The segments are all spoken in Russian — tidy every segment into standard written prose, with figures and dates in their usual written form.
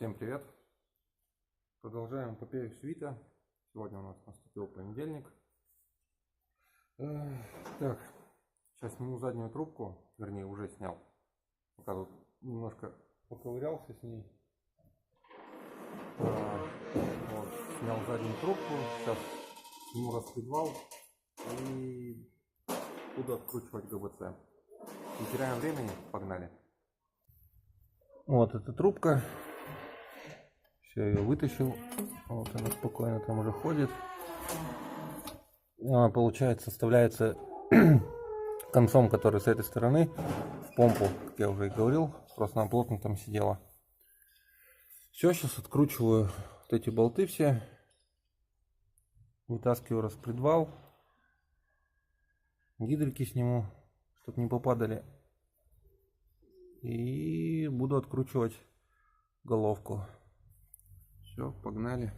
Всем привет! Продолжаем эпопею свита. Сегодня у нас наступил понедельник. Так, сейчас сниму заднюю трубку, вернее уже снял. Пока тут немножко поковырялся с ней. Вот, снял заднюю трубку, сейчас сниму распредвал и буду откручивать ГБЦ. Не теряем времени, погнали. Вот эта трубка. Все, ее вытащил. Вот она спокойно там уже ходит. Она, получается, вставляется концом, который с этой стороны, в помпу, как я уже и говорил. Просто она плотно там сидела. Все, сейчас откручиваю вот эти болты все. Вытаскиваю распредвал. Гидрики сниму, чтобы не попадали. И буду откручивать головку. Все, погнали.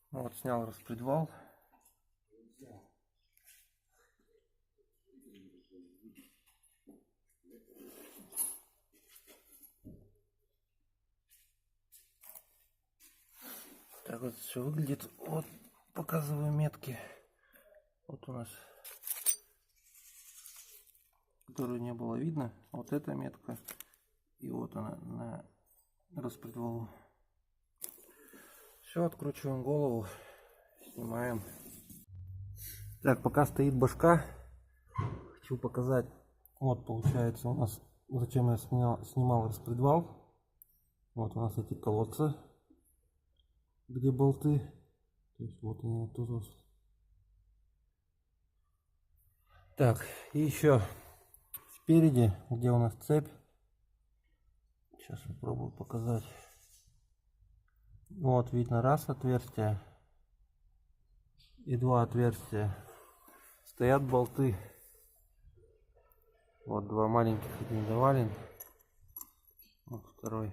Вот, снял распредвал. Так вот все выглядит. Вот показываю метки. Вот у нас, которую не было видно. Вот эта метка. И вот она на распредвалу. Все, откручиваем голову. Снимаем. Так, пока стоит башка, хочу показать. Вот получается у нас, зачем я снимал распредвал. Вот у нас эти колодцы, где болты. То есть вот они вот тут вот. Так, и еще спереди, где у нас цепь. Сейчас попробую показать. Вот видно раз отверстие и два отверстия. Стоят болты. Вот два маленьких, один завален. Вот второй.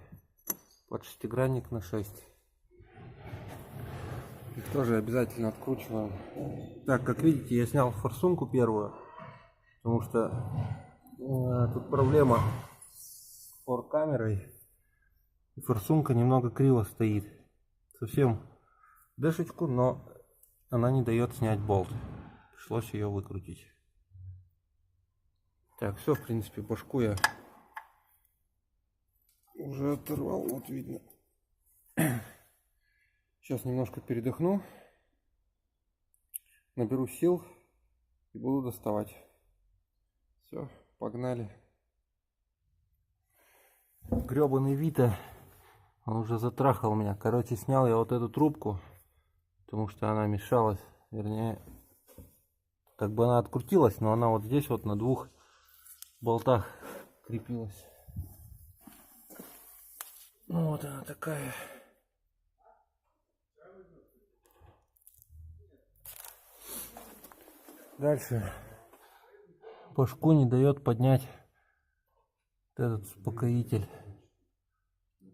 Под шестигранник на 6. Их тоже обязательно откручиваем. Так, как видите, я снял форсунку первую. Потому что тут проблема с фор-камерой. И форсунка немного криво стоит. Совсем дэшечку, но она не дает снять болт. Пришлось ее выкрутить. Так, все, в принципе, башку я уже оторвал, вот видно. Сейчас немножко передохну, наберу сил и буду доставать. Все, погнали. Гребаный Вита, он уже затрахал меня. Короче, снял я вот эту трубку, потому что она мешалась. Вернее, как бы она открутилась, но она вот здесь вот на двух болтах крепилась. Ну вот она такая. Дальше башку не дает поднять этот успокоитель.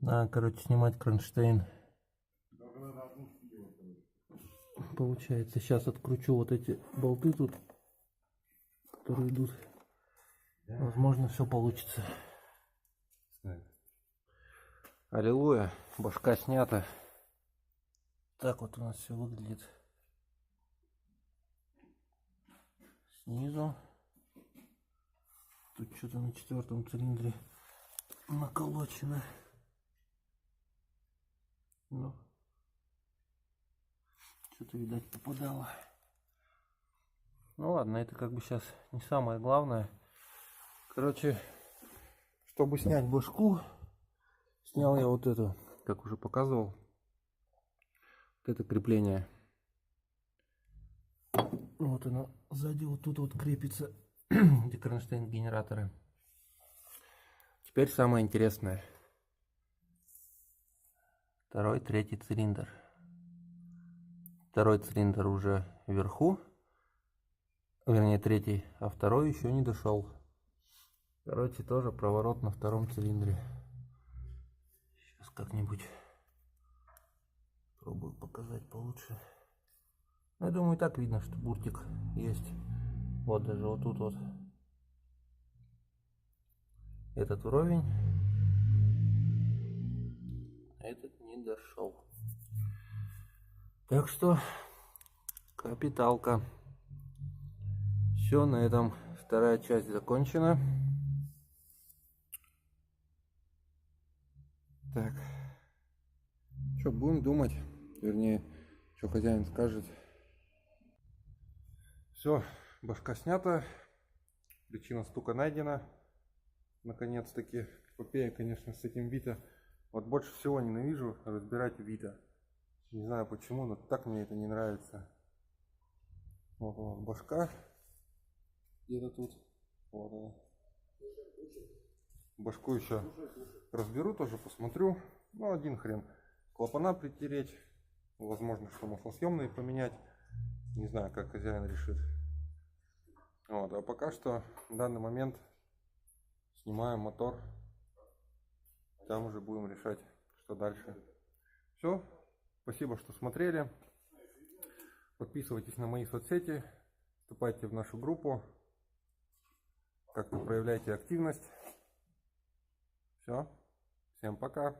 Надо, короче, снимать кронштейн. получается. Сейчас откручу вот эти болты тут, которые идут. Возможно, все получится. Аллилуйя, башка снята. Так вот у нас все выглядит снизу. Тут что-то на 4-м цилиндре наколочено. Ну, что-то, видать, попадало. Ну ладно, это как бы сейчас не самое главное. Короче, чтобы снять башку, снял я вот эту, как уже показывал, вот это крепление. Вот оно сзади вот тут вот крепится, где кронштейн генераторы. Теперь самое интересное. 2-й, 3-й цилиндр. 2-й цилиндр уже вверху, вернее 3-й, а 2-й еще не дошел. Короче, тоже проворот на 2-м цилиндре. Сейчас как-нибудь пробую показать получше. Ну, я думаю, и так видно, что буртик есть. Вот даже вот тут вот этот уровень. Этот не дошел. Так что капиталка. Все, на этом 2-я часть закончена. Так, что будем думать, вернее, что хозяин скажет. Все, башка снята, причина стука найдена. Наконец-таки, эпопея, конечно, с этим Вита. Вот больше всего ненавижу разбирать Вита. Не знаю почему, но так мне это не нравится. Вот она, башка. Где-то тут. Вот она. Башку еще разберу, тоже посмотрю. Ну, один хрен. Клапана притереть. Возможно, что маслосъемные поменять. Не знаю, как хозяин решит. Вот, а пока что в данный момент снимаем мотор. Там уже будем решать, что дальше. Все. Спасибо, что смотрели. Подписывайтесь на мои соцсети. Вступайте в нашу группу. Как-то проявляйте активность. Все. Всем пока.